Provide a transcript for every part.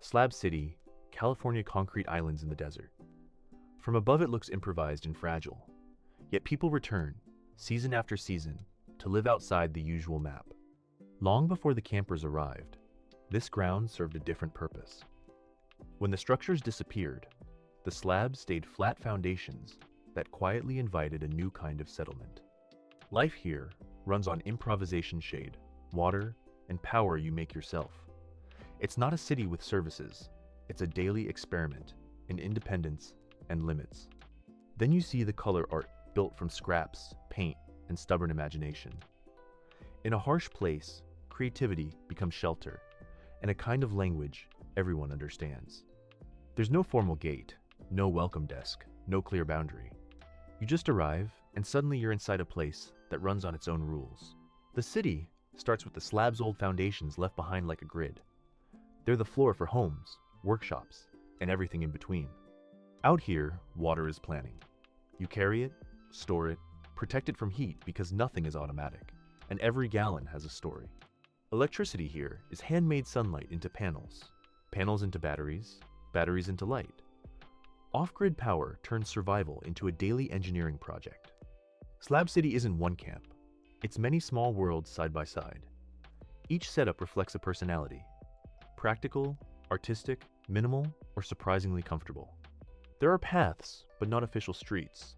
Slab City, California concrete islands in the desert. From above it looks improvised and fragile, yet people return, season after season, to live outside the usual map. Long before the campers arrived, this ground served a different purpose. When the structures disappeared, the slabs stayed flat foundations that quietly invited a new kind of settlement. Life here runs on improvisation, shade, water, and power you make yourself. It's not a city with services, it's a daily experiment in independence and limits. Then you see the color art built from scraps, paint, and stubborn imagination. In a harsh place, creativity becomes shelter, and a kind of language everyone understands. There's no formal gate, no welcome desk, no clear boundary. You just arrive, and suddenly you're inside a place that runs on its own rules. The city starts with the slab's old foundations left behind like a grid. They're the floor for homes, workshops, and everything in between. Out here, water is planning. You carry it, store it, protect it from heat because nothing is automatic, and every gallon has a story. Electricity here is handmade sunlight into panels, panels into batteries, batteries into light. Off-grid power turns survival into a daily engineering project. Slab City isn't one camp. It's many small worlds side by side. Each setup reflects a personality. Practical, artistic, minimal, or surprisingly comfortable. There are paths, but not official streets.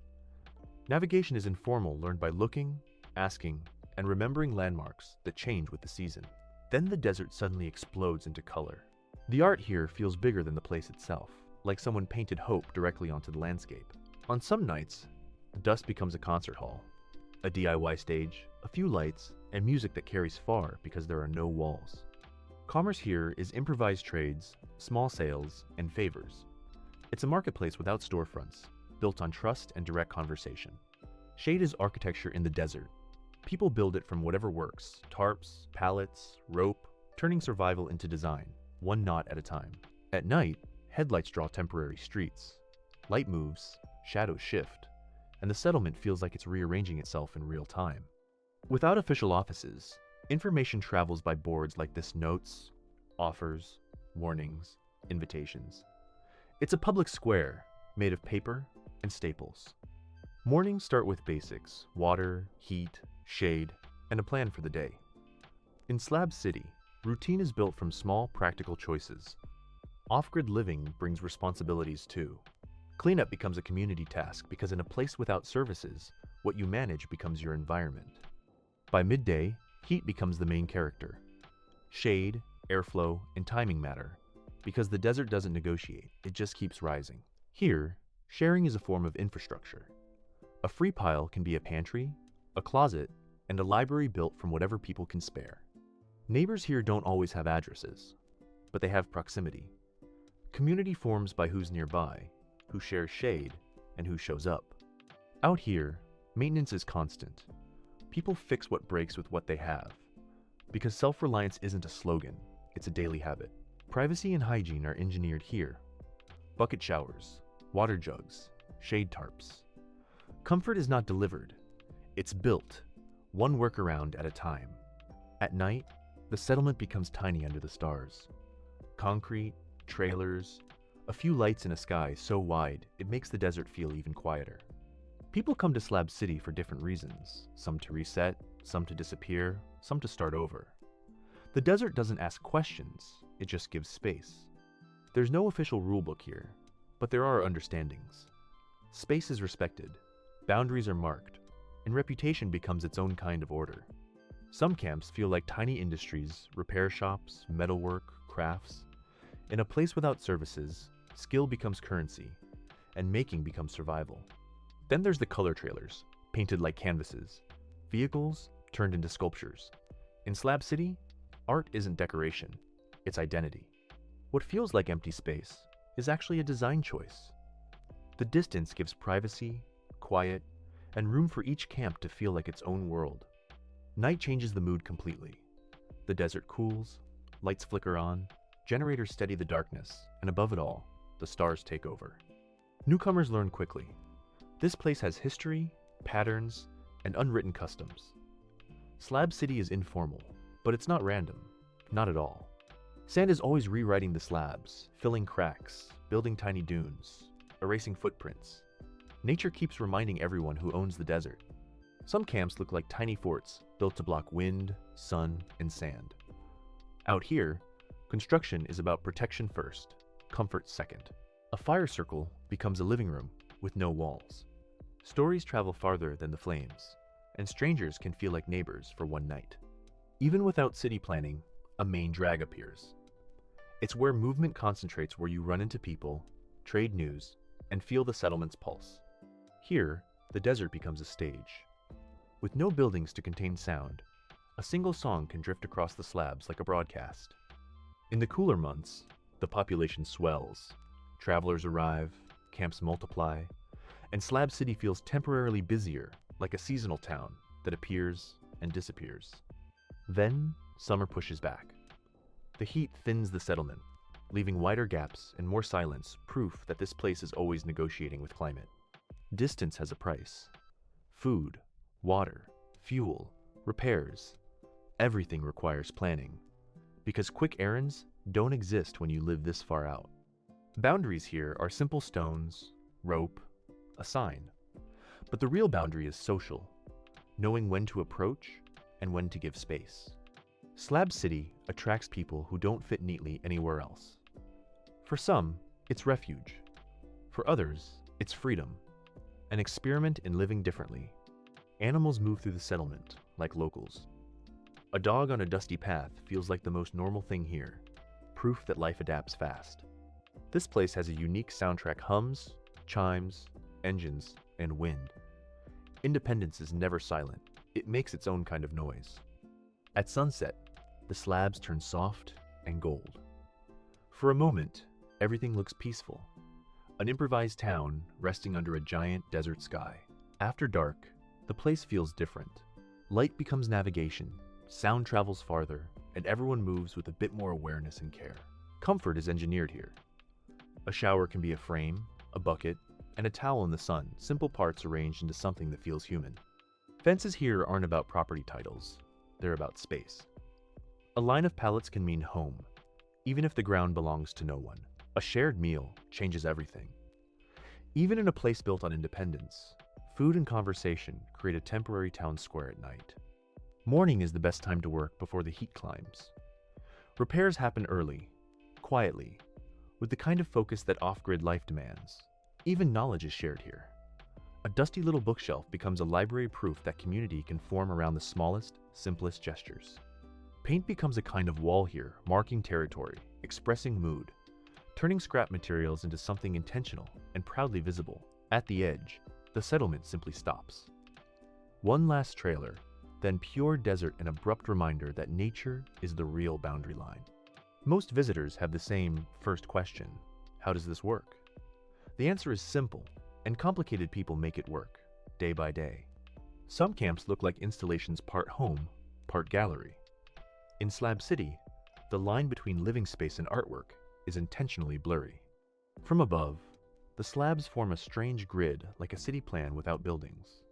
Navigation is informal, learned by looking, asking, and remembering landmarks that change with the season. Then the desert suddenly explodes into color. The art here feels bigger than the place itself, like someone painted hope directly onto the landscape. On some nights, dust becomes a concert hall, a DIY stage, a few lights, and music that carries far because there are no walls. Commerce here is improvised trades, small sales, and favors. It's a marketplace without storefronts, built on trust and direct conversation. Shade is architecture in the desert. People build it from whatever works, tarps, pallets, rope, turning survival into design, one knot at a time. At night, headlights draw temporary streets. Light moves, shadows shift, and the settlement feels like it's rearranging itself in real time. Without official offices, information travels by boards like this: notes, offers, warnings, invitations. It's a public square made of paper and staples. Mornings start with basics: water, heat, shade, and a plan for the day. In Slab City, routine is built from small, practical choices. Off-grid living brings responsibilities too. Cleanup becomes a community task because in a place without services, what you manage becomes your environment. By midday, heat becomes the main character. Shade, airflow, and timing matter because the desert doesn't negotiate, it just keeps rising. Here, sharing is a form of infrastructure. A free pile can be a pantry, a closet, and a library built from whatever people can spare. Neighbors here don't always have addresses, but they have proximity. Community forms by who's nearby, who shares shade, and who shows up. Out here, maintenance is constant. People fix what breaks with what they have, because self-reliance isn't a slogan, it's a daily habit. Privacy and hygiene are engineered here. Bucket showers, water jugs, shade tarps. Comfort is not delivered, it's built, one workaround at a time. At night, the settlement becomes tiny under the stars. Concrete, trailers, a few lights in a sky so wide it makes the desert feel even quieter. People come to Slab City for different reasons, some to reset, some to disappear, some to start over. The desert doesn't ask questions, it just gives space. There's no official rulebook here, but there are understandings. Space is respected, boundaries are marked, and reputation becomes its own kind of order. Some camps feel like tiny industries, repair shops, metalwork, crafts. In a place without services, skill becomes currency, and making becomes survival. Then there's the color trailers, painted like canvases, vehicles turned into sculptures. In Slab City, art isn't decoration, it's identity. What feels like empty space is actually a design choice. The distance gives privacy, quiet, and room for each camp to feel like its own world. Night changes the mood completely. The desert cools, lights flicker on, generators steady the darkness, and above it all, the stars take over. Newcomers learn quickly. This place has history, patterns, and unwritten customs. Slab City is informal, but it's not random. Not at all. Sand is always rewriting the slabs, filling cracks, building tiny dunes, erasing footprints. Nature keeps reminding everyone who owns the desert. Some camps look like tiny forts built to block wind, sun, and sand. Out here, construction is about protection first, comfort second. A fire circle becomes a living room with no walls. Stories travel farther than the flames, and strangers can feel like neighbors for one night. Even without city planning, a main drag appears. It's where movement concentrates, where you run into people, trade news, and feel the settlement's pulse. Here, the desert becomes a stage. With no buildings to contain sound, a single song can drift across the slabs like a broadcast. In the cooler months, the population swells. Travelers arrive, camps multiply, and Slab City feels temporarily busier, like a seasonal town that appears and disappears. Then, summer pushes back. The heat thins the settlement, leaving wider gaps and more silence, proof that this place is always negotiating with climate. Distance has a price. Food, water, fuel, repairs. Everything requires planning, because quick errands don't exist when you live this far out. Boundaries here are simple stones, rope, a sign. But the real boundary is social, knowing when to approach and when to give space. Slab City attracts people who don't fit neatly anywhere else. For some, it's refuge. For others, it's freedom, an experiment in living differently. Animals move through the settlement like locals. A dog on a dusty path feels like the most normal thing here, proof that life adapts fast. This place has a unique soundtrack: hums, chimes, engines, and wind. Independence is never silent. It makes its own kind of noise. At sunset, the slabs turn soft and gold. For a moment, everything looks peaceful. An improvised town resting under a giant desert sky. After dark, the place feels different. Light becomes navigation, sound travels farther, and everyone moves with a bit more awareness and care. Comfort is engineered here. A shower can be a frame, a bucket, and a towel in the sun, simple parts arranged into something that feels human. Fences here aren't about property titles, they're about space. A line of pallets can mean home, even if the ground belongs to no one. A shared meal changes everything. Even in a place built on independence, food and conversation create a temporary town square at night. Morning is the best time to work before the heat climbs. Repairs happen early, quietly, with the kind of focus that off-grid life demands. Even knowledge is shared here. A dusty little bookshelf becomes a library, proof that community can form around the smallest, simplest gestures. Paint becomes a kind of wall here, marking territory, expressing mood, turning scrap materials into something intentional and proudly visible. At the edge, the settlement simply stops. One last trailer, then pure desert, an abrupt reminder that nature is the real boundary line. Most visitors have the same first question: how does this work? The answer is simple, and complicated people make it work, day by day. Some camps look like installations, part home, part gallery. In Slab City, the line between living space and artwork is intentionally blurry. From above, the slabs form a strange grid, like a city plan without buildings.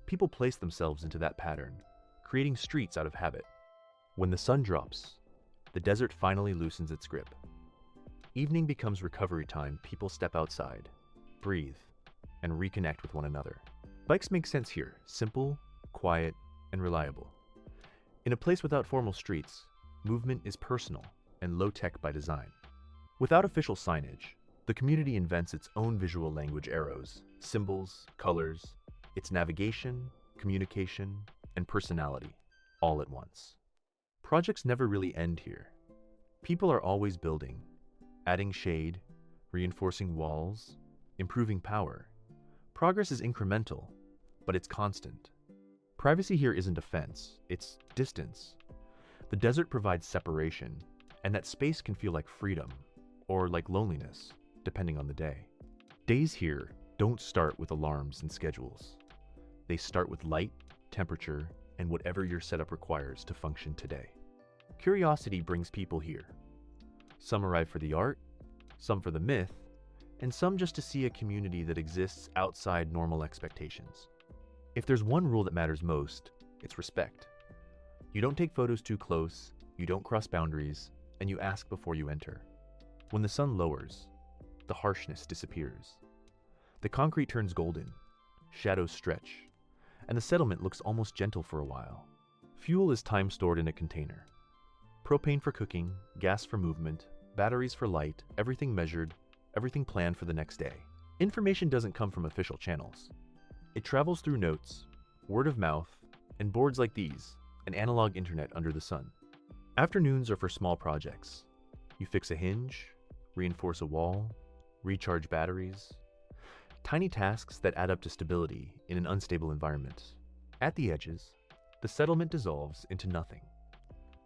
People place themselves into that pattern, creating streets out of habit. When the sun drops, the desert finally loosens its grip. Evening becomes recovery time. People step outside, breathe, and reconnect with one another. Bikes make sense here, simple, quiet, and reliable. In a place without formal streets, movement is personal and low-tech by design. Without official signage, the community invents its own visual language: arrows, symbols, colors. It's navigation, communication, and personality, all at once. Projects never really end here. People are always building, adding shade, reinforcing walls, improving power. Progress is incremental, but it's constant. Privacy here isn't a fence, it's distance. The desert provides separation, and that space can feel like freedom, or like loneliness, depending on the day. Days here don't start with alarms and schedules. They start with light, temperature, and whatever your setup requires to function today. Curiosity brings people here. Some arrive for the art, some for the myth, and some just to see a community that exists outside normal expectations. If there's one rule that matters most, it's respect. You don't take photos too close, you don't cross boundaries, and you ask before you enter. When the sun lowers, the harshness disappears. The concrete turns golden, shadows stretch, and the settlement looks almost gentle for a while. Fuel is time stored in a container. Propane for cooking, gas for movement, batteries for light, everything measured, everything planned for the next day. Information doesn't come from official channels. It travels through notes, word of mouth, and boards like these, an analog internet under the sun. Afternoons are for small projects. You fix a hinge, reinforce a wall, recharge batteries. Tiny tasks that add up to stability in an unstable environment. At the edges, the settlement dissolves into nothing.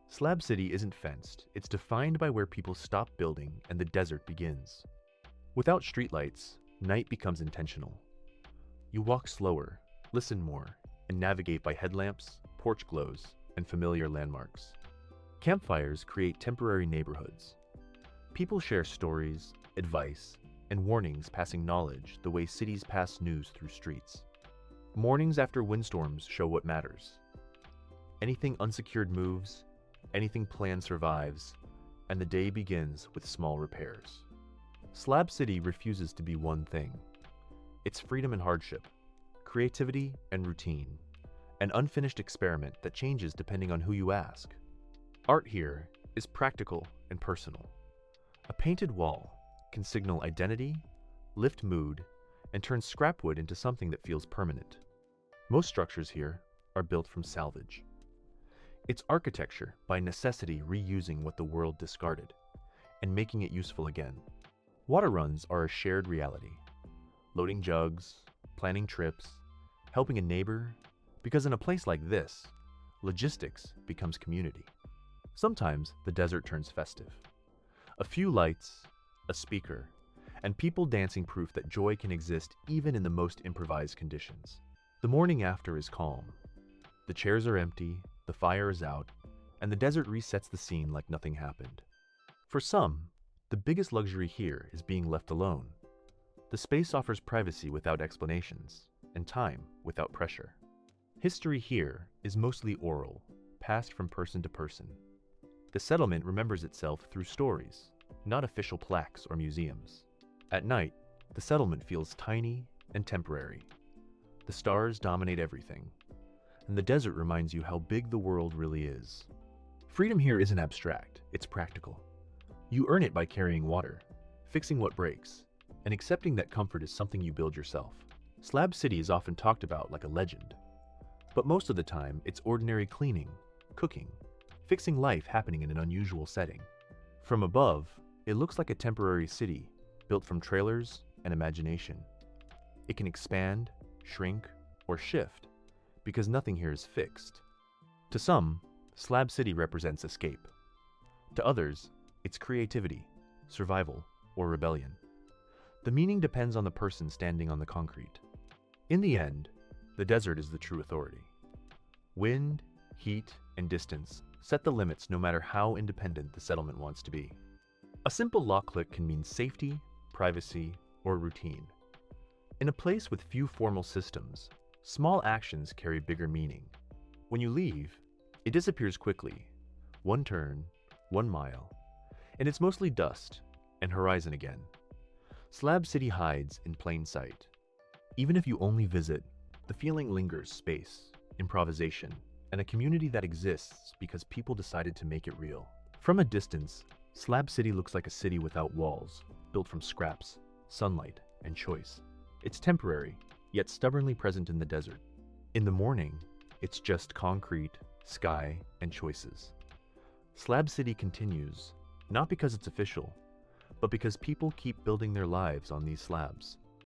Slab City isn't fenced, it's defined by where people stop building and the desert begins. Without streetlights, night becomes intentional. You walk slower, listen more, and navigate by headlamps, porch glows, and familiar landmarks. Campfires create temporary neighborhoods. People share stories, advice, and warnings, passing knowledge the way cities pass news through streets. Mornings after windstorms show what matters. Anything unsecured moves, anything planned survives, and the day begins with small repairs. Slab City refuses to be one thing. It's freedom and hardship, creativity and routine, an unfinished experiment that changes depending on who you ask. Art here is practical and personal. A painted wall can signal identity, lift mood, and turn scrap wood into something that feels permanent. Most structures here are built from salvage. It's architecture by necessity, reusing what the world discarded and making it useful again. Water runs are a shared reality. Loading jugs, planning trips, helping a neighbor, because in a place like this, logistics becomes community. Sometimes the desert turns festive. A few lights, a speaker, and people dancing, proof that joy can exist even in the most improvised conditions. The morning after is calm. The chairs are empty, the fire is out, and the desert resets the scene like nothing happened. For some, the biggest luxury here is being left alone. The space offers privacy without explanations, and time without pressure. History here is mostly oral, passed from person to person. The settlement remembers itself through stories, not official plaques or museums. At night, the settlement feels tiny and temporary. The stars dominate everything, and the desert reminds you how big the world really is. Freedom here isn't abstract, it's practical. You earn it by carrying water, fixing what breaks, and accepting that comfort is something you build yourself. Slab City is often talked about like a legend, but most of the time it's ordinary cleaning, cooking, fixing life happening in an unusual setting. From above, it looks like a temporary city built from trailers and imagination. It can expand, shrink, or shift because nothing here is fixed. To some, Slab City represents escape. To others, it's creativity, survival, or rebellion. The meaning depends on the person standing on the concrete. In the end, the desert is the true authority. Wind, heat, and distance set the limits no matter how independent the settlement wants to be. A simple lock click can mean safety, privacy, or routine. In a place with few formal systems, small actions carry bigger meaning. When you leave, it disappears quickly. One turn, 1 mile, and it's mostly dust and horizon again. Slab City hides in plain sight. Even if you only visit, the feeling lingers: space, improvisation, and a community that exists because people decided to make it real. From a distance, Slab City looks like a city without walls, built from scraps, sunlight, and choice. It's temporary, yet stubbornly present in the desert. In the morning, it's just concrete, sky, and choices. Slab City continues, not because it's official, but because people keep building their lives on these slabs.